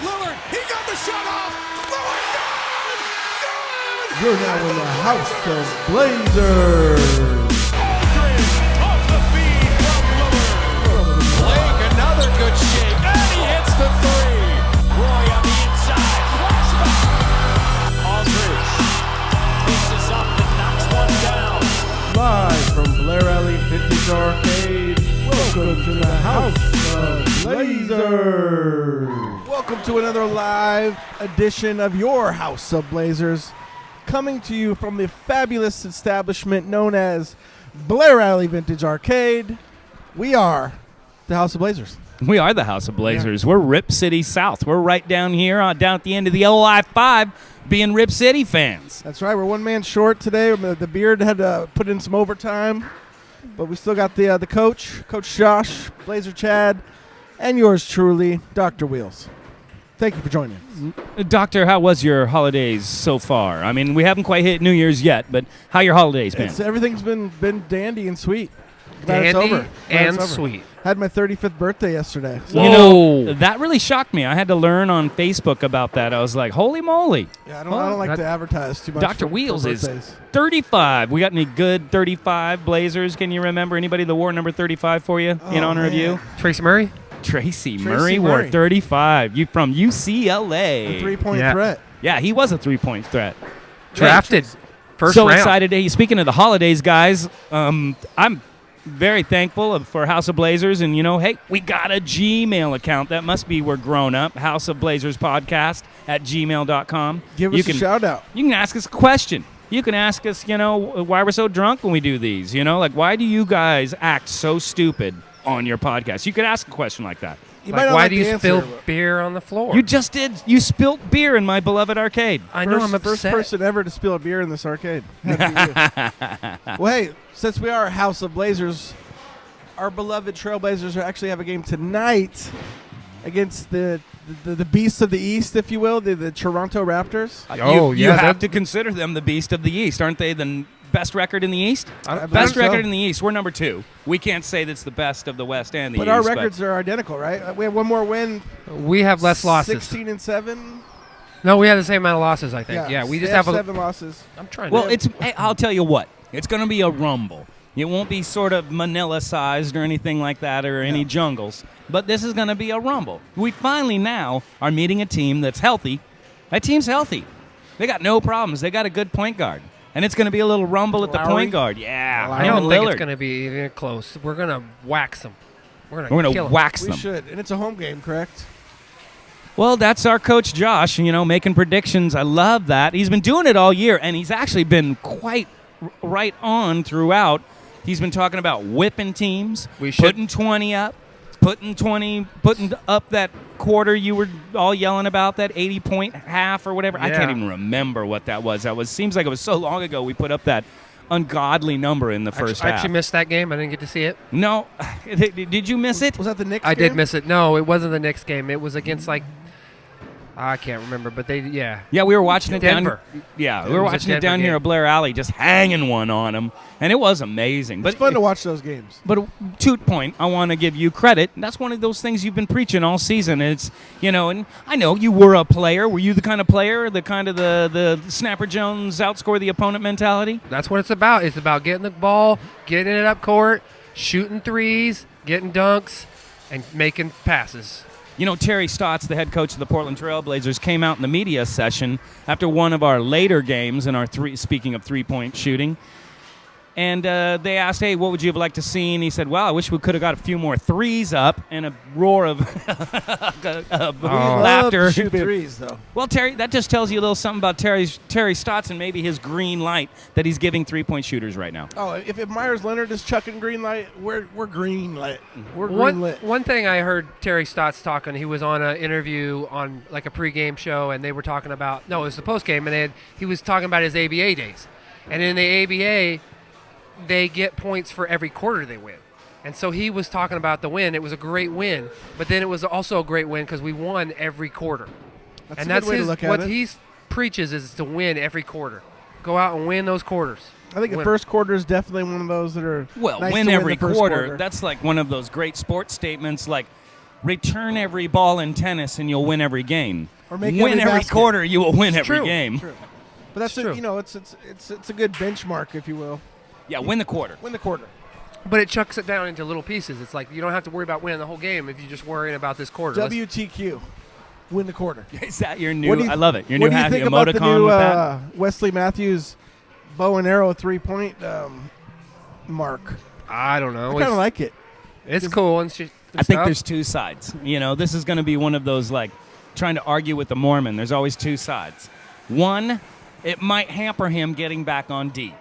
Lillard, he got the shot off. Lillard, good! You're now in the House of Blazers. Aldridge off the feed from Lillard. Blake, another good shake, and he hits the three. Roy on the inside, flashback. Aldridge fixes up and knocks one down. Live from Blair Alley Vintage Arcade. Welcome to the House of Blazers. Welcome to another live edition of your House of Blazers, coming to you from the fabulous establishment known as Blair Alley Vintage Arcade. We are the House of Blazers. We are the House of Blazers. Yeah. We're Rip City South. We're right down here, down at the end of the OI-5, being Rip City fans. That's right. We're one man short today. The Beard had to put in some overtime, but we still got the coach, Coach Josh, Blazer Chad, and yours truly, Dr. Wheels. Thank you for joining us. Doctor, how was your holidays so far? I mean, we haven't quite hit New Year's yet, but how your holidays been? Everything's been dandy and sweet. Dandy and sweet. Had my 35th birthday yesterday. So. You know, that really shocked me. I had to learn on Facebook about that. I was like, holy moly. Yeah, I don't like to advertise too much. Dr. Wheels is 35. We got any good 35 Blazers? Can you remember anybody that wore number 35 for you in honor of you? Tracy Murray? Tracy Murray wore 35. You from UCLA. A three-point threat. Yeah, he was a three-point threat. Drafted first so round. Excited. Hey, speaking of the holidays, guys, I'm very thankful for House of Blazers. And, hey, we got a Gmail account. That must be we're grown up. House of Blazers podcast at gmail.com. Give us a shout out. You can ask us a question. You can ask us, why we're so drunk when we do these. Like, why do you guys act so stupid on your podcast? You could ask a question like that. Why do you spill beer on the floor? You just did. You spilt beer in my beloved arcade. I know. I'm the first person ever to spill a beer in this arcade. Well, hey, since we are a House of Blazers, our beloved Trailblazers actually have a game tonight against the beasts of the East, if you will, the Toronto Raptors. You have to consider them the beast of the East. Aren't they the best record in the East? Best record in the East. We're number 2. We can't say that's the best of the West and the East. But our records are identical, right? We have one more win. We have less losses. 16-7. No, we have the same amount of losses, I think. Yeah, we just have 7 losses. I'm trying to. Well, I'll tell you what. It's going to be a rumble. It won't be sort of Manila-sized or anything like that or any jungles. But this is going to be a rumble. We finally now are meeting a team that's healthy. That team's healthy. They got no problems. They got a good point guard. And it's going to be a little rumble at the point guard. Yeah. I don't think it's going to be even close. We're going to wax them. We're going to wax them. We should. And it's a home game, correct? Well, that's our coach, Josh, making predictions. I love that. He's been doing it all year, and he's actually been quite right on throughout. He's been talking about whipping teams, putting 20 up, putting up that quarter you were all yelling about, that 80-point half or whatever. Yeah. I can't even remember what that was. Seems like it was so long ago we put up that ungodly number in the first half. I actually missed that game. I didn't get to see it. No. Did you miss it? Was that the Knicks game? I did miss it. No, it wasn't the Knicks game. It was against I can't remember, but Yeah, we were watching it Denver. We were watching it down here at Blair Alley, just hanging one on them, and it was amazing. It's fun to watch those games. But to point, I want to give you credit. That's one of those things you've been preaching all season. It's and I know you were a player. Were you the kind of player, the Snapper Jones outscore the opponent mentality? That's what it's about. It's about getting the ball, getting it up court, shooting threes, getting dunks, and making passes. Terry Stotts, the head coach of the Portland Trailblazers, came out in the media session after one of our later games in our speaking of three-point shooting. And they asked, hey, what would you have liked to see? And he said, well, I wish we could have got a few more threes up, and a roar of laughter. Shoot threes, though. Well, Terry, that just tells you a little something about Terry Stotts and maybe his green light that he's giving three-point shooters right now. Oh, if Myers Leonard is chucking green light, we're green light. We're green lit. One thing I heard Terry Stotts talking, he was on an interview on a pregame show, and they were talking about, no, it was the postgame, and he was talking about his ABA days. And in the ABA, they get points for every quarter they win. And so he was talking about the win. It was a great win, but then it was also a great win because we won every quarter. That's a good way to look at it. What he preaches is to win every quarter. Go out and win those quarters. I think the first quarter is definitely one of those that are win every quarter. That's like one of those great sports statements like return every ball in tennis and you'll win every game. Or make win every basket. quarter, you will win every true. game. True. But that's It's true. it's a good benchmark, if you will. Yeah, win the quarter. Win the quarter. But it chucks it down into little pieces. It's like you don't have to worry about winning the whole game if you're just worrying about this quarter. WTQ. Win the quarter. Is that your new? What do you- I love it. Your what new do you happy think about the emoticon new with that. Wesley Matthews bow and arrow 3-point mark? I don't know. I kind of like it. It's cool and shit. I think there's two sides. You know, this is going to be one of those like trying to argue with the Mormon. There's always two sides. One, it might hamper him getting back on D.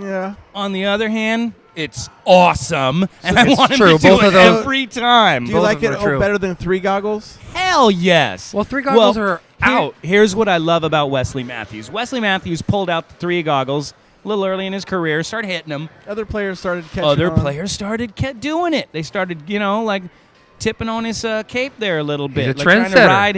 Yeah. On the other hand, it's awesome, and I It's want him true. to do Both it of those- every time. Do you Both like of them it are true. better than 3 goggles? Hell yes. Well, 3 goggles Well, are out. Here's what I love about Wesley Matthews. Wesley Matthews pulled out the 3 goggles a little early in his career, started hitting them. Other players started catching Other on. players started doing it. They started, like tipping on his cape there a little bit, a like trying to trendsetter. ride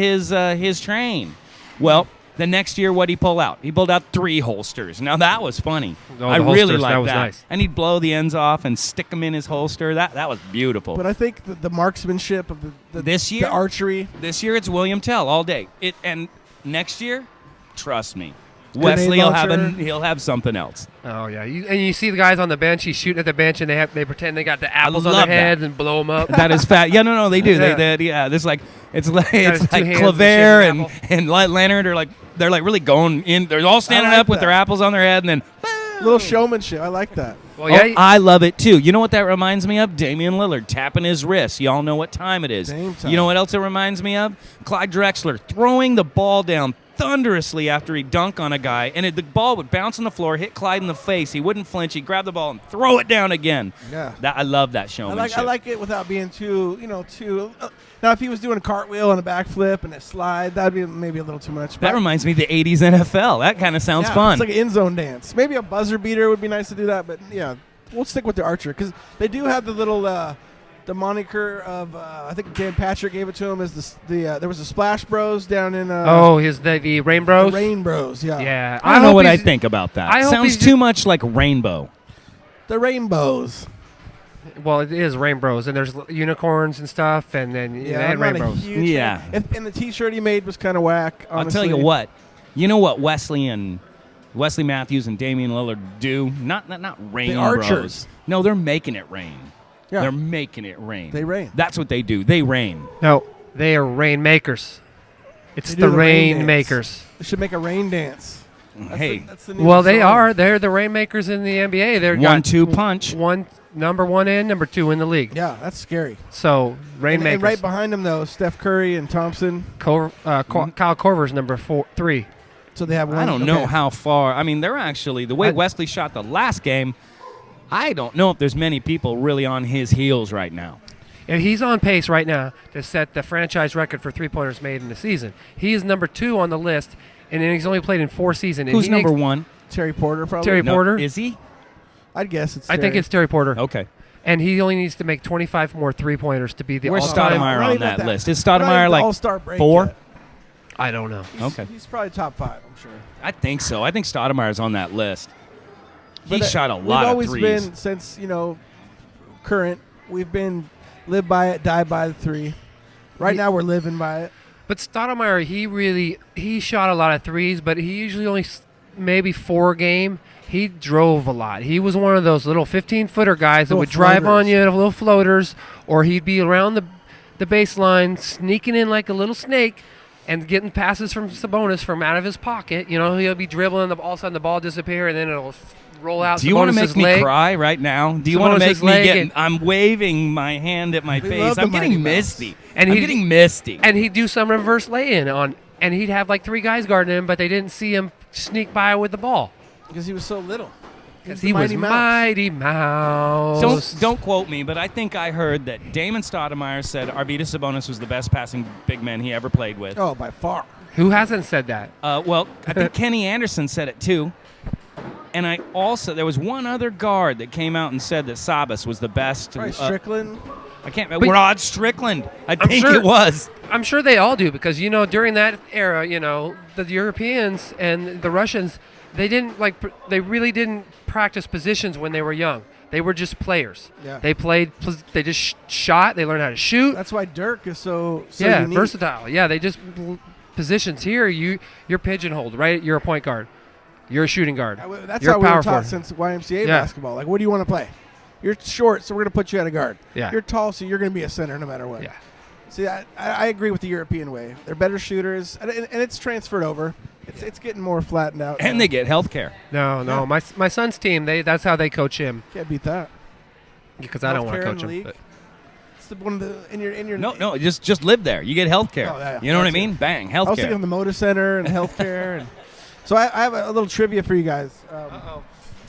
his train. Well, the next year, what'd he pull out? He pulled out 3 holsters. Now that was funny. Oh, I the really holsters, liked that was nice. And he'd blow the ends off and stick them in his holster. That was beautiful. But I think the marksmanship of the This year? the archery. This year it's William Tell all day. And next year, trust me, Grenade Wesley launcher. he'll have something else. Oh yeah, you see the guys on the bench. He's shooting at the bench, and they pretend they got the apples on their love that. heads and blow them up. That is fat. Yeah, no, they do. Yeah. This like it's like his it's two like hands Claver and and shaking an Leonard are like they're like really going in. They're all standing like up with that. their apples on their head, and then Little showmanship. I like that. Well, yeah, I love it too. You know what that reminds me of? Damian Lillard tapping his wrist. Y'all know what time it is. Same time. You know what else it reminds me of? Clyde Drexler throwing the ball down thunderously after he dunked on a guy, and the ball would bounce on the floor, hit Clyde in the face. He wouldn't flinch. He'd grab the ball and throw it down again. Yeah. I love that showmanship. I like it without being too. Now, if he was doing a cartwheel and a backflip and a slide, that'd be maybe a little too much. That But- reminds me of the 80s NFL. That kind of sounds yeah, fun. It's like an end zone dance. Maybe a buzzer beater would be nice to do that, but yeah, we'll stick with the archer because they do have the little the moniker of I think Dan Patrick gave it to him as there was a Splash Bros down in the Rain Bros. the Rain Bros. Yeah, Yeah, I don't know hope what I he's- think about that. I hope Sounds he's too much like rainbow. the Rainbows. Well, it is Rain Bros, and there's unicorns and stuff, and then Yeah, they had I'm not Rain a Bros. huge Yeah. fan. And the T-shirt he made was kind of whack. I'll Honestly. tell you what. You know what Wesley Matthews and Damian Lillard do? Not rain The Archers. bros. No, they're making it rain. Yeah. They're making it rain. They rain. That's what they do. They rain. No, they are rainmakers. It's They the do the rain rainmakers. They should make a rain dance. Hey, That's the new Well, they song. are. They're the rainmakers in the NBA. They're 1-2 punch. number 1 and number 2 in the league. Yeah, that's scary. So And rainmakers. right behind them though, Steph Curry and Thompson. Kyle Korver's number 3. So they have one. I don't know okay. how far. I mean, they're actually, the way Wesley shot the last game, I don't know if there's many people really on his heels right now. And he's on pace right now to set the franchise record for three-pointers made in the season. He is number 2 on the list, and he's only played in 4 seasons. And Who's he number makes- 1? Terry Porter probably. Terry No, Porter? Is he? I'd guess it's. I think it's Terry Porter. Okay. And he only needs to make 25 more three-pointers to be the Where's all-time. Stoudemire Not on even that that. list? Is Not even Stoudemire the like All-Star break 4? yet. I don't know. Okay. He's probably top 5, I'm sure. I think so. I think Stoudemire's on that list. He But shot a we've lot of always threes. been since current. We've been live by it, die by the 3. Right now we're living by it. But Stoudemire, he shot a lot of threes, but he usually only maybe 4 a game. He drove a lot. He was one of those little 15-footer guys that Little would drive on floaters. you, little floaters, or he'd be around the baseline, sneaking in like a little snake and getting passes from Sabonis from out of his pocket. He'll be dribbling, all of a sudden the ball disappear, and then it'll roll out. Do you want to Sabonis' make leg. me cry right now? Do you want to make Sabonis' me leg get? and- I'm waving my hand at my We face. love the I'm getting Mighty Mouse. misty. And I'm he- getting misty. And he'd do some reverse lay-in and he'd have like 3 guys guarding him, but they didn't see him sneak by with the ball. Because he was so little. Because the he was Mighty Mouse. Mighty Mouse. Don't quote me, but I think I heard that Damon Stoudemire said Arvydas Sabonis was the best passing big man he ever played with. Oh, by far. Who hasn't said that? Well, I think Kenny Anderson said it too. And there was one other guard that came out and said that Sabas was the best. Right, Strickland. I can't remember. Rod Strickland. I think sure- it was. I'm sure they all do because during that era, the Europeans and the Russians, they really didn't practice positions when they were young. They were just players. Yeah. They played. They just shot. They learned how to shoot. That's why Dirk is so yeah, unique. versatile. Yeah, they just positions here. You're pigeonholed, right? You're a point guard. You're a shooting guard. That's You're how a we were power taught forward. since YMCA Yeah. basketball. Like, what do you want to play? You're short, so we're going to put you at a guard. Yeah. You're tall, so you're going to be a center no matter what. Yeah. See, I agree with the European way. They're better shooters, and it's transferred over. It's getting more flattened out. And now. they get health care. No. Yeah. My son's team. That's how they coach him. Can't beat that. Because I don't want to Healthcare in coach the him. league. But It's one of the in your No, just live there. You get health care. Oh, yeah, You know what I that's mean? it. Bang, I health was thinking care. of the Motor Center and healthcare. So I have a little trivia for you guys.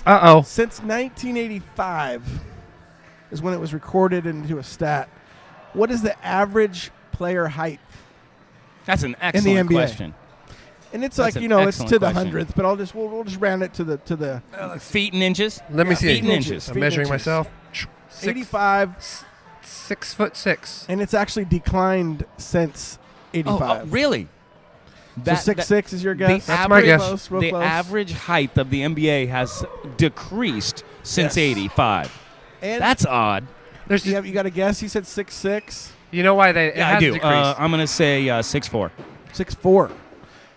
Uh-oh. Since 1985 is when it was recorded into a stat. What is the average player height? That's an excellent NBA. question. And it's That's like, an it's to excellent the question. hundredth, but we'll just round it to the Feet and inches? Let me see. Feet and inches. I'm Feet measuring inches. myself. 85, 6'6". and it's actually declined since 85. Oh, really? So 6'6" is your guess? That's my average- guess. Close, real the close. average height of the NBA has decreased since Yes. 85. And That's odd. There's you got a guess? He said 6'6", You know why it Yeah, has I do. decreased? I'm going to say 6'4". 6'4".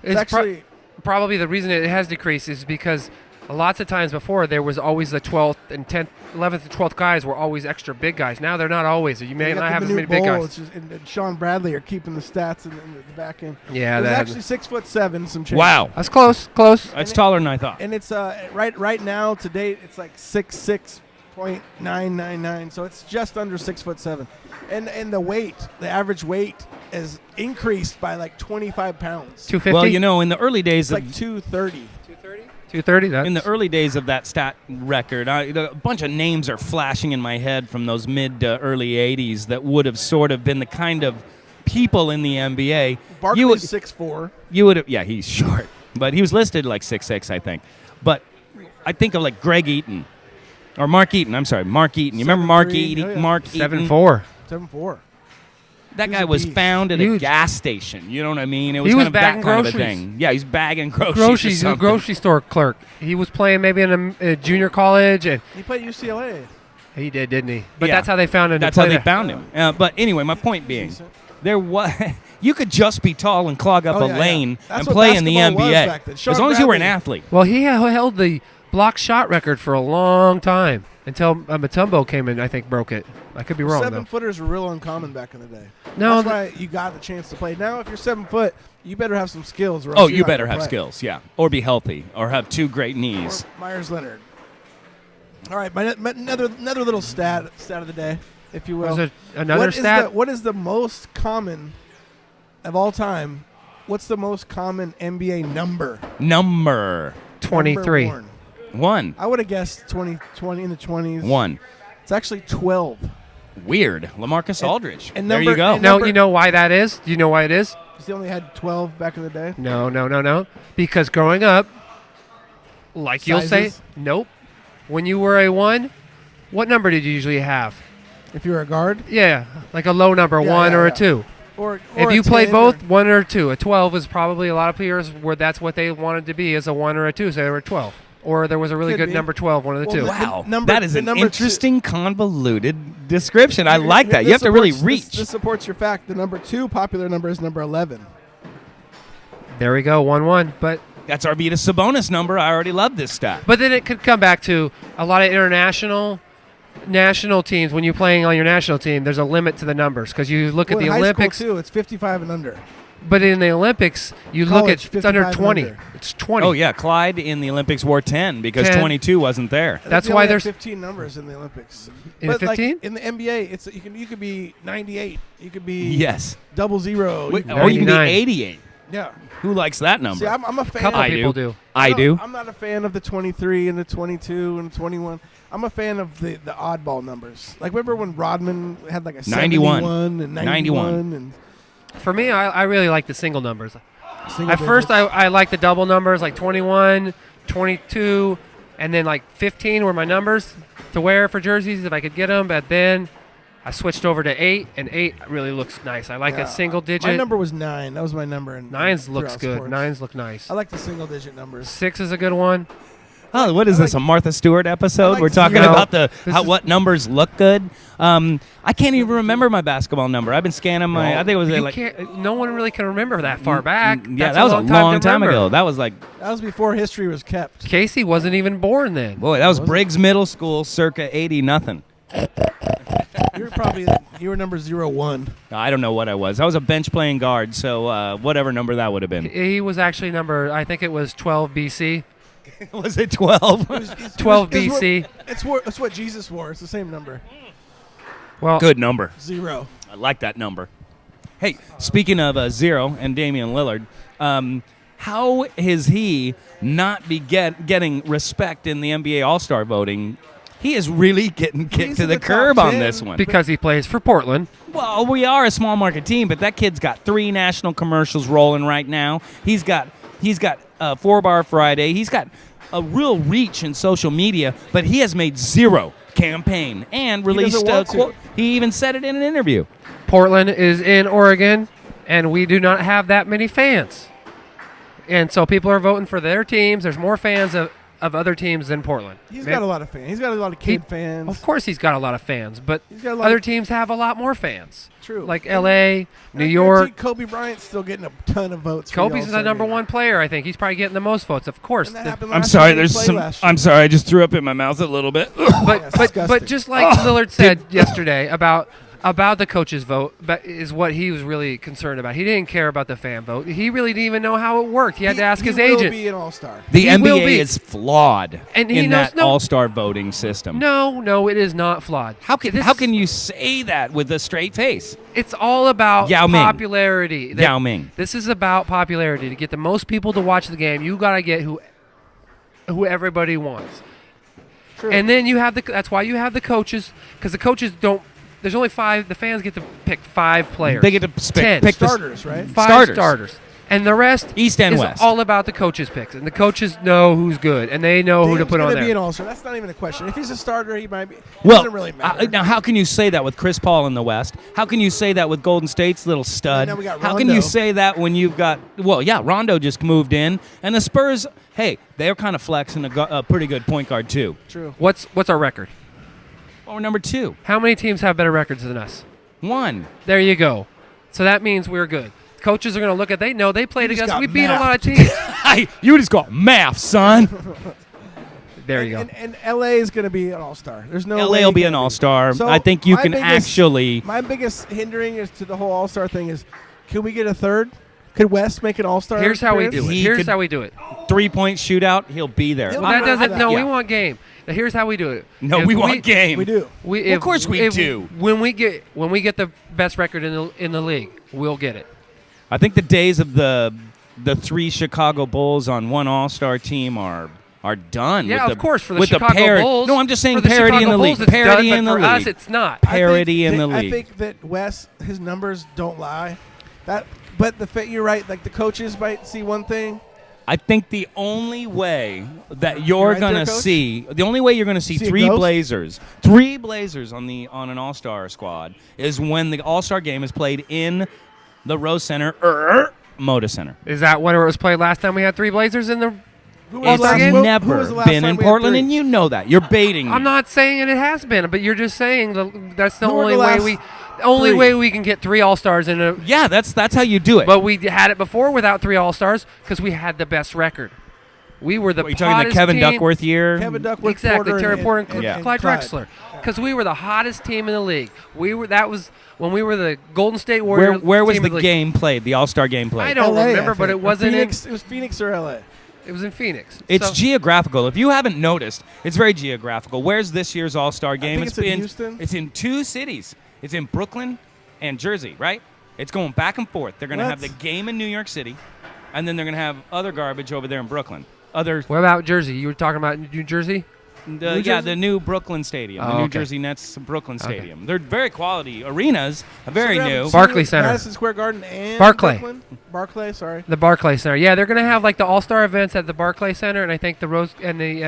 It's It's pro- actually probably the reason it has decreased is because lots of times before there was always the 12th and 10th, 11th and 12th guys were always extra big guys. Now they're not always. You may you not got have the as many Manute big Bol, guys. it's just- and Sean Bradley are keeping the stats in the back end. Yeah, It's that actually 6'7", some change. Wow. that's close. That's taller than I thought. And it's right now to date it's like 6'6.999", so it's just under 6'7". And the average weight is increased by like 25 pounds. 250. Well, in the early days It's of like 230. 230. That's in the early days of that stat record, a bunch of names are flashing in my head from those mid to early 80s that would have sort of been the kind of people in the NBA. Barkley's 6'4". You would have, yeah, he's short, but he was listed like 6'6", I think. But I think of like Greg Eaton or Mark Eaton. I'm sorry, Mark Eaton. You remember Mark 7'3", Eaton? oh, yeah. Mark Eaton. 7'4". 7'4". That He was guy a was beast. found at a Huge. gas station. You know what I mean? It was He kind was of that bagging kind of a groceries. thing. Yeah, he's bagging groceries. or Groceries, a something. grocery store clerk. He was playing maybe in a junior college, and He played UCLA. he did, didn't he? But Yeah. that's how they found him. to That's how play they there. found him. But anyway, my point being, Decent. there was you could just be tall and clog up Oh, a yeah, lane yeah. That's and what play in the basketball was NBA back then. as Sean long as you were an Bradley. athlete. Well, he held the block shot record for a long time until Mutombo came in. I think broke it. I could be wrong though. 7-footers were real uncommon back in the day. No, That's why you got the chance to play. Now, if you're 7 foot, you better have some skills. Or Oh, else you're you not better gonna have play. skills, yeah, or be healthy, or have two great knees. Or Myers Leonard. All right, another little stat of the day, if you will. Was there another stat? What is the most common of all time? What's the most common NBA number? Number 23. Number worn? 1. I would have guessed 20 in the 20s. 1. It's actually 12. Weird. LaMarcus Aldridge. and there number- you go. and No, number- you know why that is? Do you know why it is? Because they only had 12 back in the day. No. Because growing up, like you'll say, Sizes? nope. When you were a 1, what number did you usually have? If you were a guard, Yeah, like a low number, Yeah, 1 yeah, or yeah. a 2. or If a you played 10 both, or- 1 or 2. A 12 is probably a lot of players where that's what they wanted to be, is a 1 or a 2, so they were 12. Or there was a really Could good be. number 12, one of the Well, two. the- Wow, number- that is the an number two- interesting, convoluted description. I like that. This You have to really supports- reach. This supports your fact. The number 2 popular number is number 11. There we go, 1-1. But That's Arvydas Sabonis number. I already love this stat. then it could come back to a lot of national teams. When you're playing on your national team, there's a limit to the numbers because you look at Well, the in high Olympics. school too, it's 55 and under. But in the Olympics, you look College, at it's under 55 20. under. It's 20. Oh, yeah. Clyde in the Olympics wore 10 because 10. 22 wasn't there. I think That's they why only have there's- 15 numbers in the Olympics. In the But, like, 15? in the NBA, it's you could be 98. You could be Yes. 00. Wait, You- or you can be 99. 88. yeah. Who likes that number? See, I'm a fan. couple I people do. do. I do. I'm not a fan of the 23 and the 22 and the 21. I'm a fan of the oddball numbers. Like, remember when Rodman had like a 91. 71 and 91 and For me, I really like the single numbers. single At first, digits. I like the double numbers, like 21, 22, and then like 15 were my numbers to wear for jerseys if I could get them. But then I switched over to 8, and 8 really looks nice. I like Yeah. a single digit. My number was 9. That was my number. In 9s looks throughout good. sports. 9s look nice. I like the single digit numbers. 6 is a good one. Oh, what is this, a Martha Stewart episode? like We're talking zero. about what numbers look good. I can't even remember my basketball number. I've been scanning my. I think it was No one really can remember that far back. Yeah, That's that was a long to time remember. ago. That was like, That was before history was kept. Casey wasn't even born then. boy, that was Briggs Middle School, circa 80 nothing. You were number 01. I don't know what I was. I was a bench playing guard, so whatever number that would have been. He was actually number, I think it was 12 BC. Was it 12? 12 BC. It's what Jesus wore. It's the same number. Well, Good number. 0. I like that number. Hey, speaking of 0 and Damian Lillard, how is he not be getting respect in the NBA All-Star voting? He is really getting kicked He's to in the the top curb on 10 this one. because he plays for Portland. Well, we are a small market team, but that kid's got 3 national commercials rolling right now. He's got 4-Bar Friday. He's got a real reach in social media, but he has made 0 campaign and released doesn't a want to. quote. He even said it in an interview. Portland is in Oregon, and we do not have that many fans. And so people are voting for their teams. There's more fans of other teams than Portland. He's got a lot of fans. He's got a lot of kid fans. Of course he's got a lot of fans, but He's got a lot other of- teams have a lot more fans. True. Like L.A., New I York. guarantee Kobe Bryant's still getting a ton of votes. for Kobe's the the All-Star number game. 1 player, I think. He's probably getting the most votes, of course. And that The- happened I'm last sorry. year. He There's played some. last year. I'm sorry. I just threw up in my mouth a little bit. but disgusting. just like Lillard said yesterday about the coach's vote, but is what he was really concerned about. He didn't care about the fan vote. He really didn't even know how it worked. He had to ask his He will agent. be an All-Star. The He will NBA be. is flawed And he in knows- that no. All-Star voting system. No, it is not flawed. How can you say that with a straight face? It's all about Yao Ming. popularity. Yao Ming. This is about popularity. To get the most people to watch the game, you got to get who everybody wants. True. And then that's why you have the coaches, because the coaches don't. There's only 5. The fans get to pick 5 players. They get to 10. pick the starters, right? 5 starters. And the rest East and is West. all about the coaches' picks. And the coaches know who's good, and they know who to Dame's put on gonna be an there. All-Star. That's not even a question. If he's a starter, he might be. It Well, doesn't really matter. now how can you say that with Chris Paul in the West? How can you say that with Golden State's little stud? And then we got How can Rondo. you say that when you've got Rondo just moved in, and the Spurs? Hey, they're kind of flexing a pretty good point guard too. True. What's our record? Well, we're number 2. How many teams have better records than us? 1. There you go. So that means we're good. Coaches are going to look at. They know they played You just against. got We beat a mapped. lot of teams. Hey, you just got math, son. There you go. And LA is going to be an All-Star. There's no way LA he will be can't an All-Star. So I think you my can biggest- actually. My biggest hindering is to the whole All-Star thing is, can we get a third? Could West make an All-Star? Here's how we appearance? do it. He Here's could- how we do it. 3-point shootout, he'll be there. He'll Well, that I'm doesn't. not- No, yeah. we want game. Now, here's how we do it. No, If we want game. We do. Of course we do. When we get the best record in the league, we'll get it. I think the days of the 3 Chicago Bulls on one All-Star team are done. Yeah, with of course, for the with Chicago Bulls. No, I'm just saying for the parity Chicago in the Bulls, league. it's Parity done, in but the for us, league. it's not. Parity in the I league. think that Wes, his numbers don't lie. But you're right. Like the coaches might see one thing. I think the only way that you're right gonna there, Coach? see, the only way you're gonna see See a 3 ghost? Blazers on an All-Star squad is when the All-Star game is played in the Rose Center Moda Center. Is that when it was played last time we had 3 Blazers in the Who was It's last- game? who never was the last been time in we had Portland, 3? and you know that. You're baiting me. I'm not saying it has been, but you're just saying that's the Who were only the way last we. The only 3? way we can get 3 All-Stars in a. Yeah, that's how you do it. But we had it before without 3 All-Stars because we had the best record. We were the What, you talking the hottest Kevin team. Duckworth year? Kevin Duckworth, Exactly, Porter, Terry Porter and, Yeah. Clyde Drexler, because we were the hottest team in the league. That was when we were the Golden State Warriors. Where was team the of league. game played? The All-Star game played. I don't LA, remember, but think. it wasn't Phoenix. It was Phoenix or LA. It was in Phoenix. It's So- geographical. If you haven't noticed, it's very geographical. Where's this year's All-Star game? think it's in Houston. It's in 2 cities. It's in Brooklyn and Jersey, right? It's going back and forth. They're going to have the game in New York City, and then they're going to have other garbage over there in Brooklyn. What about Jersey? You were talking about New Jersey? The new Brooklyn Stadium, the Oh, New okay. Jersey Nets Brooklyn Okay. Stadium. They're very quality arenas, very new. Barclays Center. Madison Square Garden and Barclay. Brooklyn? Barclay, sorry. The Barclays Center. Yeah, they're going to have like the All-Star events at the Barclays Center, and I think the Rose and the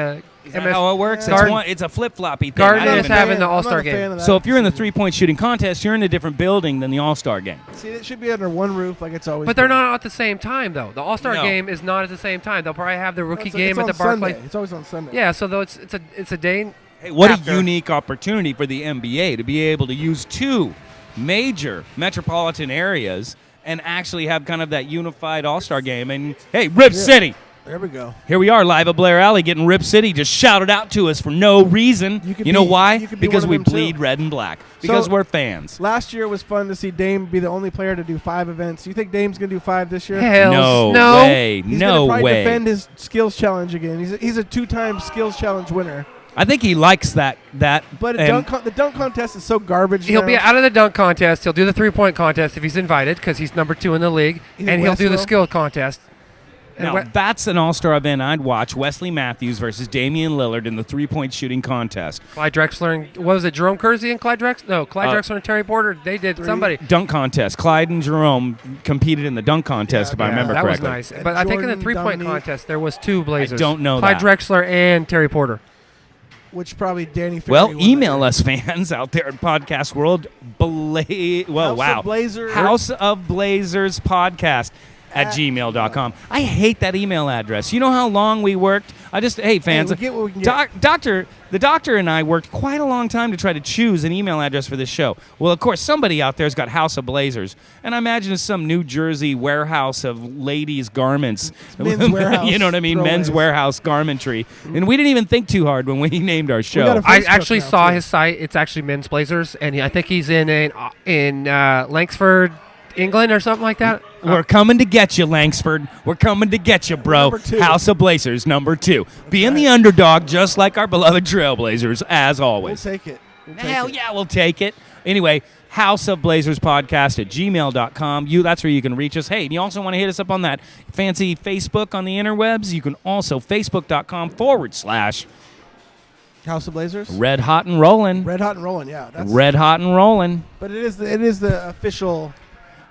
Is that how it works? It's a flip-floppy thing. Garden I is don't having even- the I'm not a All-Star fan game. of that. So if you're in the three-point shooting contest, you're in a different building than the All-Star game. See, it should be under one roof like it's always But they're been. not at the same time, though. The All-Star No. game is not at the same time. They'll probably have the rookie It's game on at the Barclays. Sunday. It's always on Sunday. Yeah, so though it's a day. Hey, what after. a unique opportunity for the NBA to be able to use two major metropolitan areas and actually have kind of that unified All-Star game. And, hey, Rip City! There we go. Here we are, live at Blair Alley, getting Rip City just shouted out to us for no reason. could You know be- why? you could be Because one of we them, too. bleed red and black. Because So- we're fans. Last year was fun to see Dame be the only player to do 5 events. Do you think Dame's going to do 5 this year? No no. way. He's No gonna probably way. defend his skills challenge again. He's a 2-time skills challenge winner. I think he likes that. But and the dunk contest is so garbage. He'll now. be out of the dunk contest. He'll do the 3-point contest if he's invited because he's number 2 in the league, You think and he'll do the Westbrook? skill contest. And Now, that's an all-star event I'd watch. Wesley Matthews versus Damian Lillard in the three-point shooting contest. Clyde Drexler and what was it? Jerome Kersey and Clyde Drexler? No, Clyde Drexler and Terry Porter. They did somebody. Dunk contest. Clyde and Jerome competed in the dunk contest, if I remember that correctly. was nice. And But I think in the Jordan, 3-point Dominique. contest there was 2 Blazers. don't know Clyde that. Drexler and Terry Porter. Which probably Danny. Well, Ferry won email that. us, fans out there in podcast world. House of Blazers. House of Blazers podcast at gmail.com. I hate that email address. You know how long we worked? Hey, fans. we get what we can get. The doctor and I worked quite a long time to try to choose an email address for this show. Well, of course, somebody out there's got House of Blazers, and I imagine it's some New Jersey warehouse of ladies' garments. Men's warehouse You know what I mean? Men's throwaways. warehouse garmentry. And we didn't even think too hard when we named our show. got a I Facebook actually now, saw too. his site. It's actually Men's Blazers, and I think he's in Langsford, England, or something like that. We're coming to get you, Langsford. We're coming to get you, bro. Number 2. House of Blazers, number 2. Being the underdog, just like our beloved Trailblazers, as We'll always. take it. Hell yeah, we'll take it. Anyway, House of Blazers podcast at gmail.com. That's where you can reach us. Hey, and you also want to hit us up on that fancy Facebook on the interwebs? You can also facebook.com/ House of Blazers. Red Hot and Rollin'. Red Hot and Rolling. Yeah. That's, Red Hot and Rollin'. But it is the official.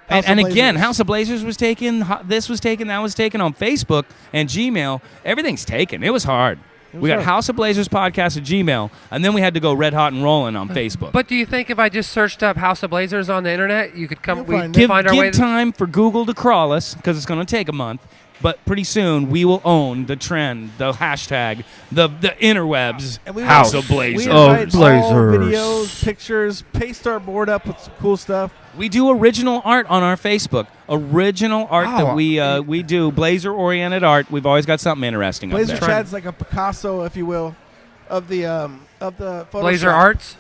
House And of again, Blazers. House of Blazers was taken. This was taken. That was taken on Facebook and Gmail. Everything's taken. It was hard. We got hard. House of Blazers podcast at Gmail, and then we had to go Red Hot and Rollin' on Facebook. But do you think if I just searched up House of Blazers on the internet, you could come? You'll We find could it. find our way. give time for Google to crawl us because it's going to take a month. But pretty soon we will own the trend, the hashtag, the interwebs. And we House will- of Blazers. We invite all Blazers. videos, pictures, paste our board up with some cool stuff. We do original art on our Facebook. Original art Oh, that we do. Blazer-oriented art. We've always got something interesting Blazer up there. Chad's like a Picasso, if you will, of the Photoshop. Blazer Arts.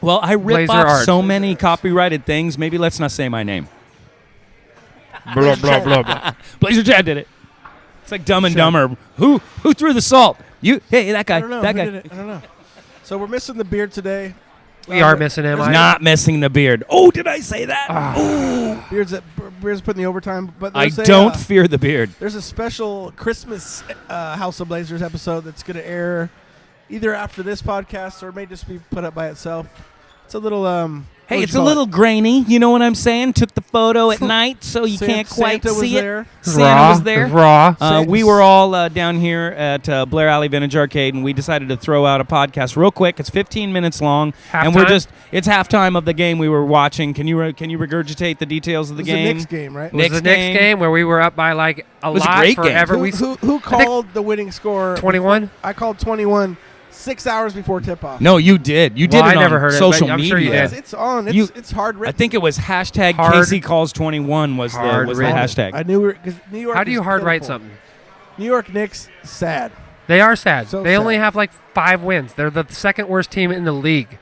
Well, I rip Blazer off art. so many copyrighted things. Maybe let's not say my name. Blah blah blah blah. Blazer Chad did it. It's like Dumb and Dumber. Who threw the salt? You? Hey, that guy. I don't know. That Who guy. did it? I don't know. So we're missing the beard today. We are missing him. He's not missing the beard. Oh, did I say that? Beard's putting the overtime. But I there's don't fear the beard. There's a special Christmas House of Blazers episode that's going to air either after this podcast or it may just be put up by itself. It's a little Hey, what it's you a call little grainy. You know what I'm saying? Took the photo at night, so you can't quite Santa was see it. there. Santa was there. Raw. We were all down here at Blair Alley Vintage Arcade, and we decided to throw out a podcast real quick. It's 15 minutes long, and it's halftime of the game we were watching. Can you regurgitate the details of the It was game? the Knicks game, right? It was the next game where we were up by like a was a lot great game. forever. Who called the winning score? 21? I called 21 6 hours before tip-off. No, you did. You did Well, it I never on heard it, social but I'm media. sure you did. It's on. You- It's hard I written. think it was hashtag Hard- Casey calls 21 was the Hard written. hashtag. I knew because New York. How do you is hard write pitiful. something? New York Knicks sad. They are sad. So they only sad. have like 5 wins. They're the second worst team in the league.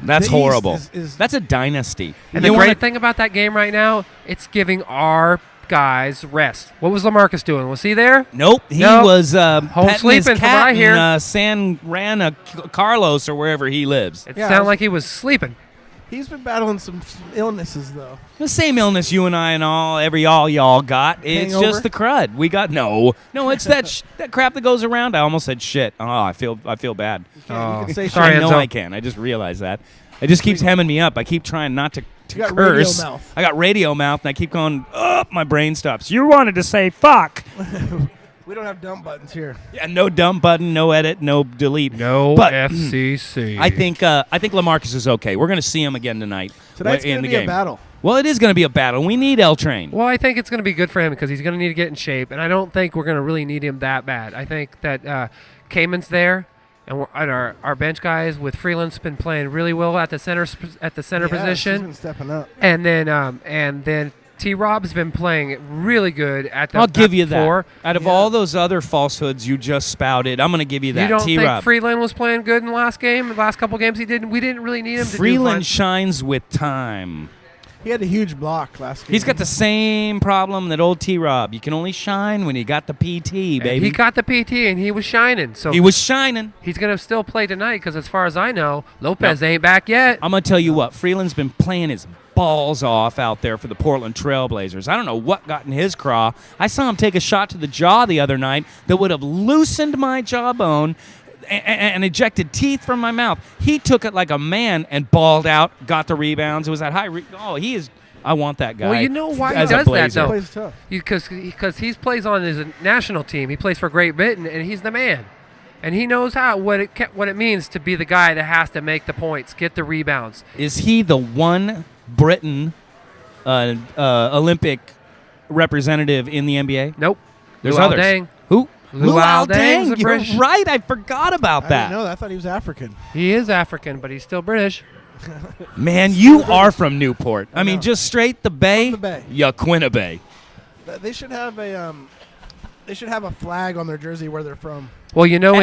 That's The East horrible. is- That's a dynasty. And You the wanna- great thing about that game right now, it's giving our guys rest. What was LaMarcus doing? Was he there? Nope, he Nope. was Home petting his sleeping, from what cat I hear. in San Carlos or wherever he lives. It Yeah, sounded like he was sleeping. He's been battling some illnesses though. The same illness you and I and all y'all got. It's Hangover? just the crud. We got no. It's that that crap that goes around. I almost said shit. Oh, I feel bad. You can say Sorry, I know Enzo. I can. I just realized that. It just keeps hemming me up. I keep trying not to You got radio curse. mouth. I got radio mouth, and I keep going. Oh, my brain stops. You wanted to say fuck. We don't have dump buttons here. Yeah, no dump button, no edit, no delete. No but, FCC. I think LaMarcus is okay. We're going to see him again tonight. Tonight's in going the to be game. a battle. Well, it is going to be a battle. We need L Train. Well, I think it's going to be good for him because he's going to need to get in shape, and I don't think we're going to really need him that bad. I think that Cayman's there, and our bench guys with Freeland's been playing really well at the center position. He's been stepping up. And then T-Rob's been playing really good at the I'll give you that. four. Out of all those other falsehoods you just spouted, I'm going to give you that. You don't T-Rob. think Freeland was playing good in the last game? The last couple games we didn't really need him to do Freeland fun. shines with time. He had a huge block last game. He's got the same problem that old T-Rob. You can only shine when you got the PT, baby. He got the PT and he was shining. So He was shining. he's going to still play tonight because as far as I know, Lopez ain't back yet. I'm going to tell you what. Freeland's been playing his balls off out there for the Portland Trailblazers. I don't know what got in his craw. I saw him take a shot to the jaw the other night that would have loosened my jawbone and ejected teeth from my mouth. He took it like a man and balled out, got the rebounds. It was that high. He is. I want that guy. Well, you know why he as a does that, Blazer. though. He plays tough. Because he plays on his national team. He plays for Great Britain, and he's the man. And he knows what it means to be the guy that has to make the points, get the rebounds. Is he the one Britain Olympic representative in the NBA? Nope. There's Luol others. Deng. Who? Luol Deng's a You're British. right. I forgot about I that. didn't know that. I thought he was African. He is African, but he's still British. Man, you are from Newport. I mean, know. just straight the Bay. From the Bay. Yaquina Bay. They should have a flag on their jersey where they're from. Well, you know,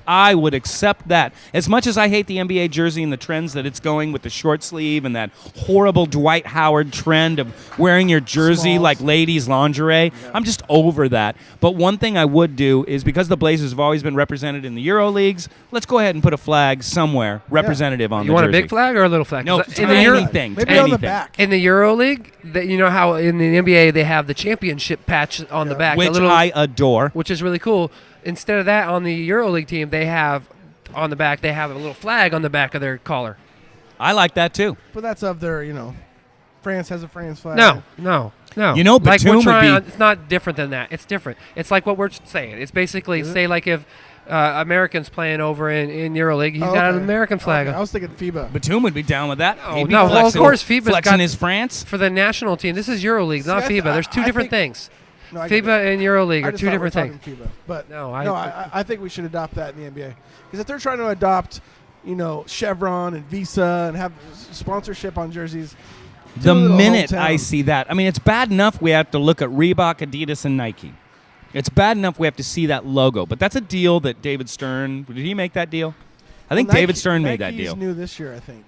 I would accept that. As much as I hate the NBA jersey and the trends that it's going with the short sleeve and that horrible Dwight Howard trend of wearing your jersey Smalls. like ladies' lingerie, I'm just over that. But one thing I would do is because the Blazers have always been represented in the Euro Leagues, let's go ahead and put a flag somewhere representative on you the want jersey. a big flag or a little flag? No, 'Cause in the Euro, anything. Maybe anything. on the back. in the Euro League, you know how in the NBA they have the championship patch on the back, Which the little, I adore. which is really cool. Instead of that, on the Euro League team, they have on the back, they have a little flag on the back of their collar. I like that too. But that's of their, France has a France flag. No. You know, like Batum we're would trying. be- It's not different than that. It's different. It's like what we're saying. It's basically say like if Americans playing over in EuroLeague, he's got an American flag Okay. I was thinking FIBA. Batum would be down with that. No, He'd be no, well, of flexing- course, FIBA's flexing got- his France. for the national team. This is EuroLeague, not See, FIBA. There's two I different think- things. No, I get it. FIBA and EuroLeague I are just two thought different we're things. talking FIBA. But No, I think we should adopt that in the NBA. Because if they're trying to adopt, Chevron and Visa and have sponsorship on jerseys, The do a little minute hometown. I see that, I mean, it's bad enough we have to look at Reebok, Adidas, and Nike. It's bad enough we have to see that logo. But that's a deal that David Stern, did he make that deal? I think Well, David Stern made that Nike's deal. new this year, I think.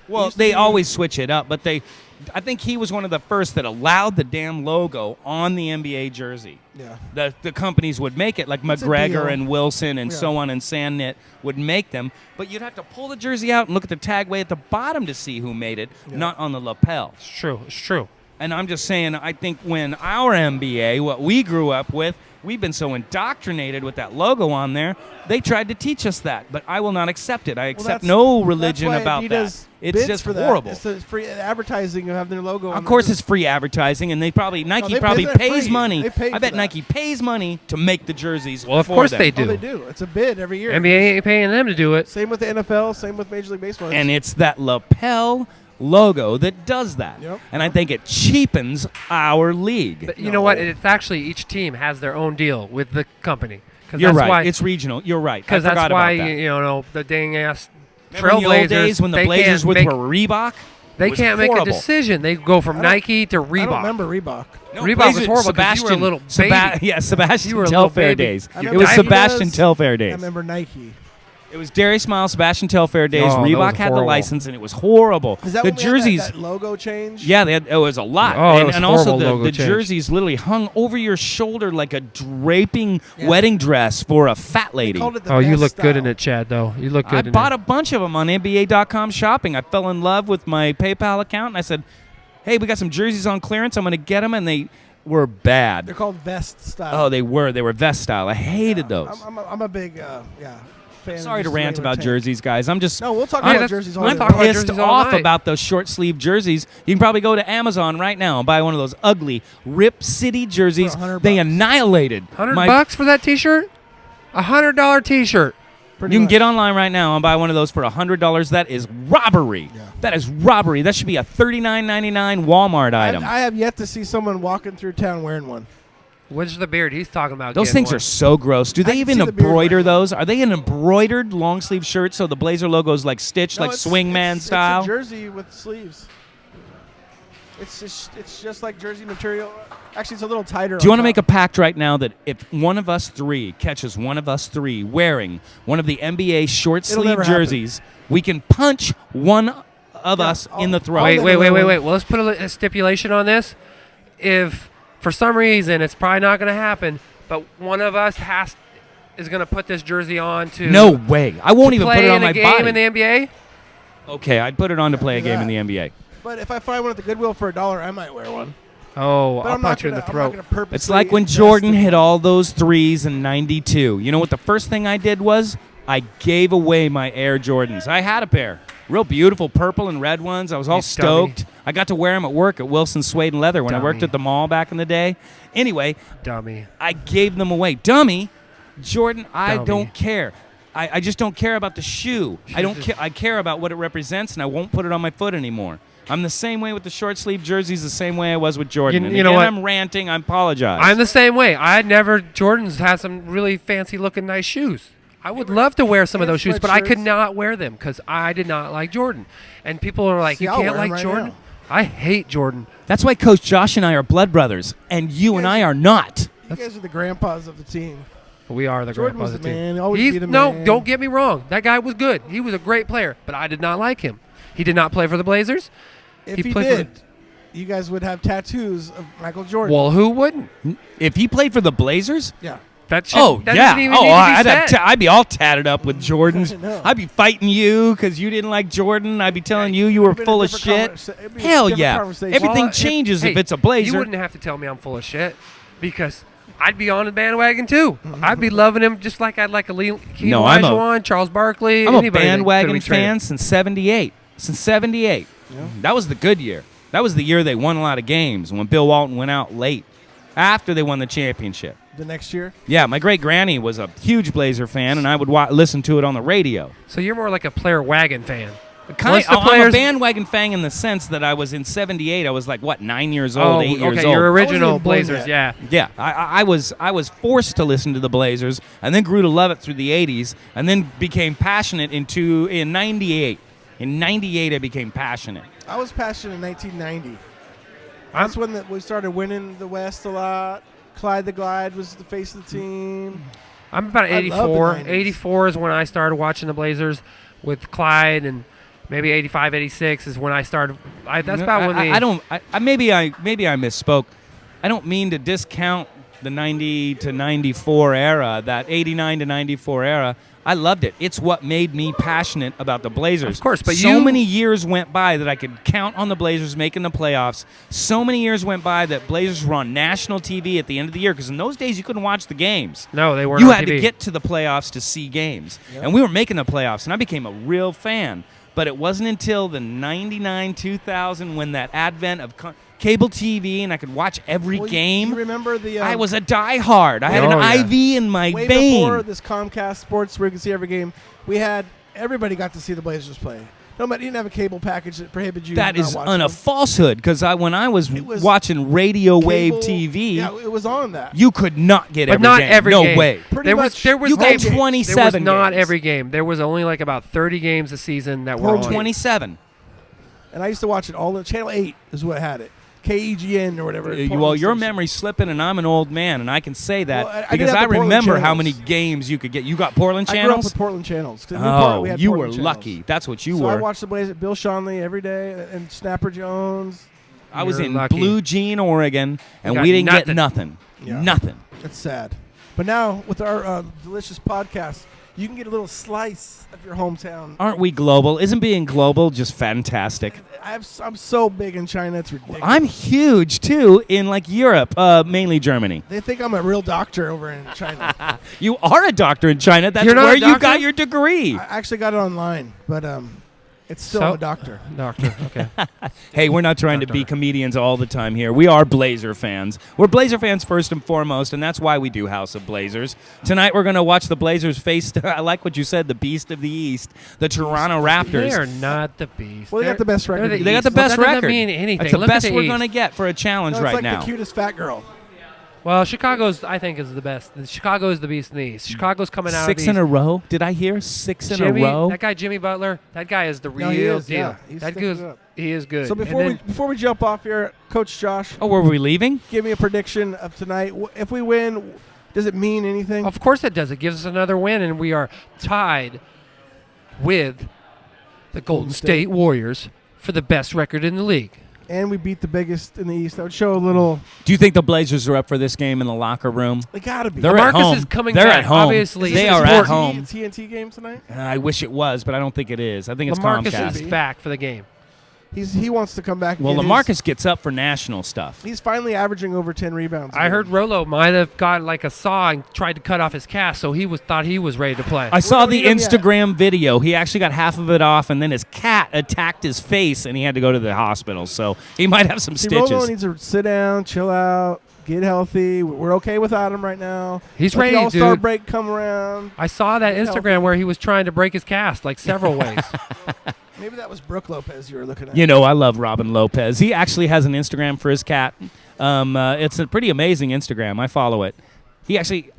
Well, used to they be- always switch it up, but I think he was one of the first that allowed the damn logo on the NBA jersey. Yeah. The companies would make it, like It's a McGregor deal. and Wilson and Yeah. so on, and Sandknit would make them. But you'd have to pull the jersey out and look at the tag way at the bottom to see who made it, not on the lapel. It's true. It's true. And I'm just saying, I think when our NBA, what we grew up with, we've been so indoctrinated with that logo on there, they tried to teach us that. But I will not accept it. I accept no religion that's why about Adidas that. It's bids just for that. horrible. It's the free advertising of having their logo on Of course, the it's free advertising, and Nike they probably bid it pays free. money. They paid I for bet that. Nike pays money to make the jerseys. Well, of for course them. they Oh, do. they do. It's a bid every year. NBA ain't paying them to do it. Same with the NFL, same with Major League Baseball. And it's that lapel logo that does that. Yep. And I think it cheapens our league. But you know what? It's actually each team has their own deal with the company. You're that's right. Why, It's regional. You're right. I Because forgot that's why about that. the dang ass Remember in the old Trailblazers. days when the they Blazers can't were make, Reebok? They It was can't make a horrible. decision. They go from I don't- Nike to I Reebok. don't remember Reebok. No, Reebok Blazers- was horrible 'cause you were a little baby. Yeah, Sebastian You were a little Telfair baby. days. I It remember was Adidas. Sebastian Telfair I days. remember Nike. It was Darius Miles, Sebastian Telfair days. Oh, that Reebok was had the horrible. license, and it was horrible. Is that The when we had jerseys. that logo change? Yeah, it was a lot. Oh, it and was and also horrible logo the change. jerseys literally hung over your shoulder like a draping wedding dress for a fat They lady. called it the Oh, you best look good in style. it, Chad, though. You look I good in bought it. a bunch of them on NBA.com shopping. I fell in love with my PayPal account, and I said, hey, we got some jerseys on clearance. I'm going to get them, and they were bad. They're called vest style. Oh, they were. They were vest style. I hated those. I'm a big fans. Sorry to just rant regular about tank. jerseys, guys. I'm just No, we'll talk I'm- about jerseys all I'm day talk about long. pissed jerseys all off night. about those short sleeve jerseys. You can probably go to Amazon right now and buy one of those ugly Rip City jerseys. For $100. They annihilated $100 for that T-shirt? $100 T-shirt. Pretty You can much. get online right now and buy one of those for $100. That is robbery. Yeah. That is robbery. That should be a $39.99 Walmart item. I have yet to see someone walking through town wearing one. What's the beard he's talking about? Those getting things one. are so gross. Do they can even see the beard embroider right now. those? Are they an embroidered long sleeve shirt so the Blazer logo is like stitched, No, like it's- swingman it's style? It's a jersey with sleeves. It's just like jersey material. Actually, it's a little tighter. Do you want to make a pact right now that if one of us three catches one of us three wearing one of the NBA short It'll sleeve never happen. jerseys, we can punch one of us in the throat? I'll Wait. never Well, let's put a stipulation on this. If for some reason it's probably not going to happen, but one of us is going to put this jersey on to No way. I won't even play put it on in my a game body. in the NBA. Okay, I'd put it on to play a do game that. in the NBA. But if I find one at the Goodwill for $1, I might wear one. Oh, But I'll I'm not punch you in gonna, the I'm throat. not gonna purposely It's like when invest Jordan in hit it. all those threes in '92. You know what the first thing I did was? I gave away my Air Jordans. I had a pair. Real beautiful purple and red ones. I was all You stoked. dummy. I got to wear them at work at Wilson Suede and Leather when I worked Dummy. at the mall back in the day. Anyway, Dummy. I gave them away. Dummy, Jordan, I Dummy. don't care. I just don't care about the shoe. I don't care. I care about what it represents, and I won't put it on my foot anymore. I'm the same way with the short sleeve jerseys, the same way I was with Jordan. You- And you know again, what? I'm ranting. I apologize. I'm the same way. Jordan's had some really fancy looking nice shoes. I would love to wear some of those shoes, but I could sweatshirts. not wear them because I did not like Jordan. And people are like, See, you I'll can't wear 'em like right Jordan? now. I hate Jordan. That's why Coach Josh and I are blood brothers, and you and I are not. You guys are the grandpas of the team. We are the Jordan was grandpas the of the team. man. He'll always He's- be the no, man. don't get me wrong. That guy was good. He was a great player, but I did not like him. He did not play for the Blazers. If He he played for did, you guys would have tattoos of Michael Jordan. Well, who wouldn't? If he played for the Blazers, Yeah. That shit, oh that yeah, doesn't even need to be I'd, said. I'd be all tatted up with Jordans. I know. I'd be fighting you because you didn't like Jordan. I'd be telling you were It'd been a full of different shit. it'd be a Hell different yeah, conversation. everything Well, changes if hey, it's a Blazer. You wouldn't have to tell me I'm full of shit because I'd be on the bandwagon too. I'd be loving him just like I'd like a Keith No, I'm a- Olajuwon, Charles Barkley. I'm a anybody that bandwagon could've been traded. fan since '78. Since '78, that was the good year. That was the year they won a lot of games when Bill Walton went out late after they won the championship. The next year. Yeah, my great granny was a huge Blazer fan, and I would listen to it on the radio. So you're more like a player wagon fan. Kind the I'm a players- bandwagon fan in the sense that I was in '78. I was like 9 years old, 8 years okay, old. your I wasn't original even born Blazers, yet. yeah. Yeah, I was forced to listen to the Blazers, and then grew to love it through the '80s, and then became passionate in '98. In '98, I became passionate. I was passionate in 1990. That's when we started winning the West a lot. Clyde the Glide was the face of the team. I'm about I love the 84. 90s. 84 is when I started watching the Blazers with Clyde, and maybe 85, 86 is when I started. That's about when I don't. Maybe I misspoke. I don't mean to discount the 90 to 94 era, that 89 to 94 era. I loved it. It's what made me passionate about the Blazers. Of course, but so you- many years went by that I could count on the Blazers making the playoffs. So many years went by that Blazers were on national TV at the end of the year, because in those days you couldn't watch the games. No, they weren't You on had TV. to get to the playoffs to see games. And we were making the playoffs, and I became a real fan. But it wasn't until the 99, 2000 when that advent of cable TV and I could watch every Well, game. You remember the? I was a diehard. I had an Oh, yeah. IV in my way vein. before this Comcast Sports where you could see every game. Everybody got to see the Blazers play. No matter, you didn't have a cable package that prohibited you. That from is not watching a them. falsehood, because when I was It was watching radio wave Cable- TV, Yeah, it was on that. you could not get But every not game. every no game. way. Pretty There much. was You got games. 27 There was not games. every game. There was only like about 30 games a season that were on. 27. And I used to watch it all. Channel 8 is what had it. KEGN or whatever. Well, Portland your station. memory's slipping, and I'm an old man, and I can say that Well, I did because have I the Portland remember how channels. many games you could get. You got Portland I grew up channels? with Portland channels. 'Cause in Oh, Newport, we had you were Portland channels. lucky. That's what you So were. I watched the Blazers, Bill Shanley every day, and Snapper Jones. I was You're in lucky. Blue Jean, Oregon, and got we didn't get nothing. nothing. Yeah. Nothing. It's sad. But now with our delicious podcast, you can get a little slice of your hometown. Aren't we global? Isn't being global just fantastic? I'm so big in China, it's ridiculous. I'm huge, too, in, like, Europe, mainly Germany. They think I'm a real doctor over in China. You are a doctor in China. That's You're not where a you doctor? got your degree. I actually got it online, but it's still So- a doctor. Doctor. Okay. Hey, we're not trying to be comedians all the time here. We are Blazer fans. We're Blazer fans first and foremost, and that's why we do House of Blazers. Tonight we're going to watch the Blazers face, I like what you said, the Beast of the East, the Toronto Raptors. They are not the beast. Well, they got the best record. They got the East. best Well, that record. doesn't mean anything. It's the Look at best the we're East. going to get for a challenge No, it's right like now. the cutest fat girl. Well, Chicago's, I think, is the best. Chicago is the beast in the East. Chicago's coming out Six of the in a East. row? Did I hear 6 in Jimmy, a row? that guy Jimmy Butler, that guy is the real No, he is, deal. yeah. He's That sticking goes, it up. he is good. So And then- before we jump off here, Coach Josh, Oh, were we leaving? give me a prediction of tonight. If we win, does it mean anything? Of course it does. It gives us another win, and we are tied with the Golden State Warriors for the best record in the league. And we beat the biggest in the East. That would show a little. Do you think the Blazers are up for this game in the locker room? They gotta be. They're Marcus at home. is coming They're back, at home. obviously. They Is are it at TNT? home. TNT game tonight. I wish it was, but I don't think it is. I think it's LaMarcus Comcast. is back for the game. He wants to come back. and Well, get LaMarcus gets up for national stuff. He's finally averaging over 10 rebounds. I heard Rolo might have got like a saw and tried to cut off his cast, so he thought he was ready to play. I saw don't the need him yet. Instagram video. He actually got half of it off, and then his cat attacked his face, and he had to go to the hospital. So he might have some Rolo stitches. needs to sit down, chill out, get healthy. We're okay without him right now. He's Let ready, the All-Star dude. break come around. I saw that Instagram where he was trying to break his cast like several ways. Maybe that was Brooke Lopez you were looking at. You know, I love Robin Lopez. He actually has an Instagram for his cat. It's a pretty amazing Instagram. I follow it. He actually,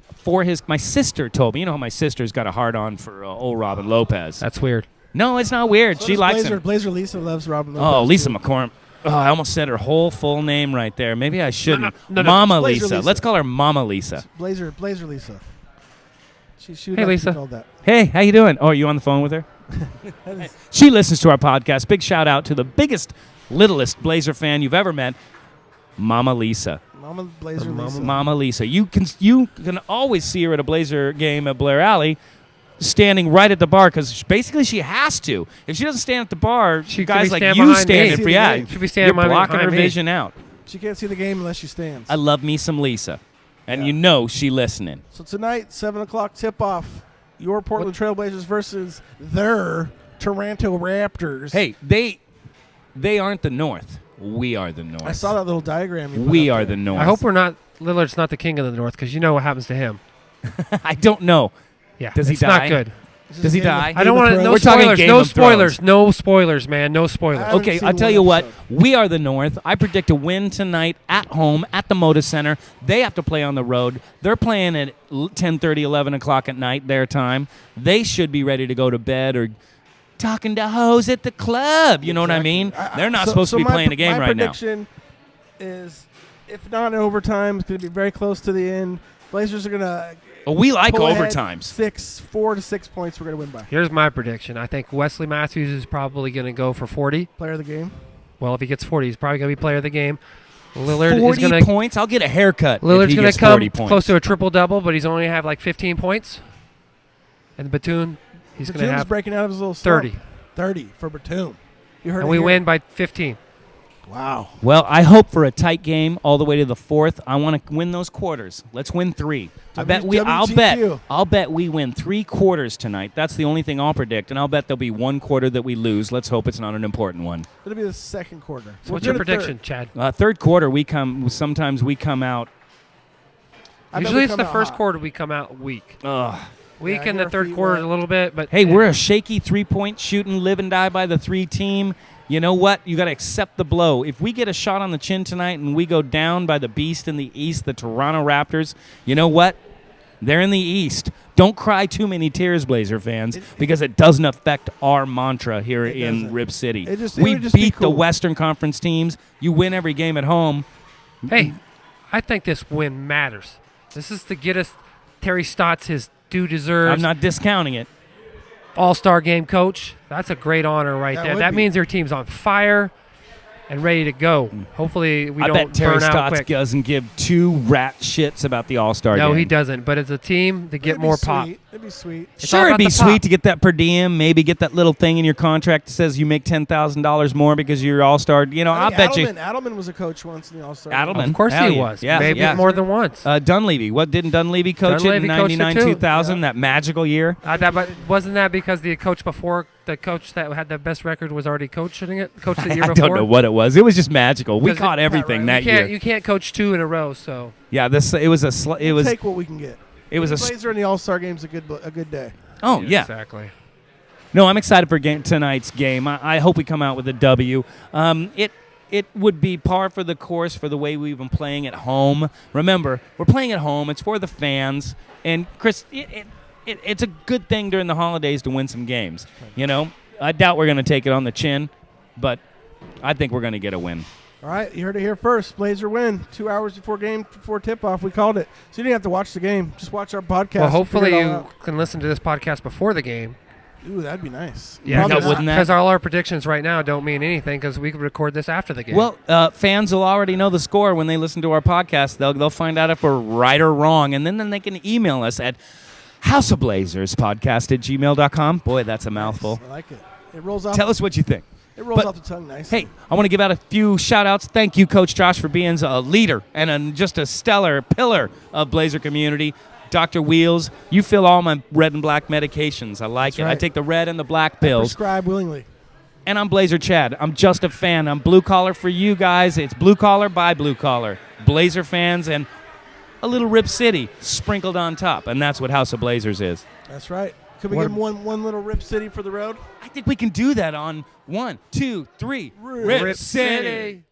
my sister told me, you know how my sister's got a hard-on for old Robin Lopez. That's weird. No, it's not weird. So she does likes Blazer, him. Blazer Lisa loves Robin Lopez. Oh, Lisa too. McCormick. Oh, I almost said her whole full name right there. Maybe I shouldn't. no, Mama Blazer Lisa. Lisa. Let's call her Mama Lisa. Blazer Lisa. She would Hey, like Lisa. to be called that. Hey, how you doing? Oh, are you on the phone with her? She listens to our podcast. Big shout out to the biggest, littlest Blazer fan you've ever met, Mama Lisa. Mama Blazer Lisa. Mama Lisa. You can always see her at a Blazer game at Blair Alley, standing right at the bar because basically she has to. If she doesn't stand at the bar, She could guys be like stand you behind standing me. for yeah, She could be standing you're blocking behind her me. vision out. She can't see the game unless she stands. I love me some Lisa, and Yeah. you know she listening. So tonight, 7 o'clock tip-off, your Portland Trailblazers versus their Toronto Raptors. Hey, they aren't the North. We are the North. I saw that little diagram. You put We up are there. the North. I hope Lillard's not the king of the North because you know what happens to him. I don't know. Yeah, Does he it's die? not good. This is Does he Game of- die? Game I don't of want to. Thrones. No We're talking spoilers. Game No of spoilers. Thrones. No spoilers, man. No spoilers. I haven't Okay, seen I'll tell one you what. episode. We are the North. I predict a win tonight at home at the Moda Center. They have to play on the road. They're playing at 10:30, 11 o'clock at night, their time. They should be ready to go to bed or talking to hoes at the club. You know what I mean? They're not supposed to be playing a game right now. My prediction is, if not in overtime, it's going to be very close to the end. Blazers are going to But we like pull ahead overtimes. 4 to 6 points we're going to win by. Here's my prediction. I think Wesley Matthews is probably going to go for 40. Player of the game. Well, if he gets 40, he's probably going to be player of the game. Lillard 40 is going to points? I'll get a haircut if Lillard's he going gets to come 40 points. close to a triple-double, but he's only going to have like 15 points. And Batum, he's going to Batum's have breaking out of his little slump. 30. 30 for Batum. You heard And it we here. win by 15. Wow. Well, I hope for a tight game all the way to the fourth. I want to win those quarters. Let's win 3. I'll WTQ. bet we win 3 quarters tonight. That's the only thing I'll predict, and I'll bet there'll be 1 quarter that we lose. Let's hope it's not an important one. It'll be the second quarter. So what's We're your good at prediction, Chad? Third quarter, sometimes we come out. I bet Usually we it's come the out first hot. quarter we come out weak. Ugh. Weak Yeah, in get the our third feet quarter wet. a little bit, but Hey, we're a shaky 3-point shooting, live and die by the 3 team. You know what? You got to accept the blow. If we get a shot on the chin tonight and we go down by the beast in the East, the Toronto Raptors, you know what? They're in the East. Don't cry too many tears, Blazer fans, because it doesn't affect our mantra here It in doesn't. Rib City. It We would just be beat the cool. Western Conference teams. You win every game at home. hey, I think this win matters. This is to get us Terry Stotts his due deserves. I'm not discounting it. All-Star game coach. That's a great honor right That there. would That be. means their team's on fire. and ready to go. Hopefully we I don't bet Terry burn out Stotts quick. doesn't give two rat shits about the All-Star game. No, he doesn't. But as a team, to get It'd be more pop. sweet. It'd be sweet. It's all Sure, it'd about be the sweet pop. to get that per diem, maybe get that little thing in your contract that says you make $10,000 more because you're All-Star. You know, I bet you. Adelman was a coach once in the All-Star. Adelman. Of course Hell he yeah. was. Yeah, Maybe yeah. more than once. Dunleavy. What didn't Dunleavy coach Dunleavy it in coached it 99, too. 2000, that magical year? But wasn't that because the coach before, the coach that had the best record was already coaching it? Coached the year I before? don't know what it was. It was just magical. We 'Cause caught everything that year. You can't coach 2 in a row, so. Yeah, it was Take what we can get. it was a Blazer in the All-Star game's a good day. oh yeah. Exactly. No, I'm excited for tonight's game. I hope we come out with a W. It would be par for the course for the way we've been playing at home. Remember, we're playing at home. It's for the fans. And, Chris, it's a good thing during the holidays to win some games. You know, I doubt we're going to take it on the chin, but I think we're going to get a win. All right, you heard it here first. Blazer win 2 hours before tip-off. We called it. So you didn't have to watch the game. Just watch our podcast. Well, hopefully Figure it all you can listen to this podcast before the game. out. Ooh, that'd be nice. Yeah, No, wouldn't that? because all our predictions right now don't mean anything because we could record this after the game. Well, fans will already know the score when they listen to our podcast. They'll find out if we're right or wrong, and then they can email us at houseofblazerspodcast@gmail.com. Boy, that's a mouthful. I like it. It rolls off. Tell us what you think. It rolls but- off the tongue nicely. Hey, I want to give out a few shout-outs. Thank you, Coach Josh, for being a leader and just a stellar pillar of Blazer community. Dr. Wheels, you fill all my red and black medications. I like it. I right. take the red and the black I pills. prescribe willingly. And I'm Blazer Chad. I'm just a fan. I'm blue collar for you guys. It's blue collar by blue collar. Blazer fans and a little Rip City sprinkled on top. And that's what House of Blazers is. That's right. Could we What- give him one little Rip City for the road? I think we can do that on 1, 2, 3. Rip Rip City.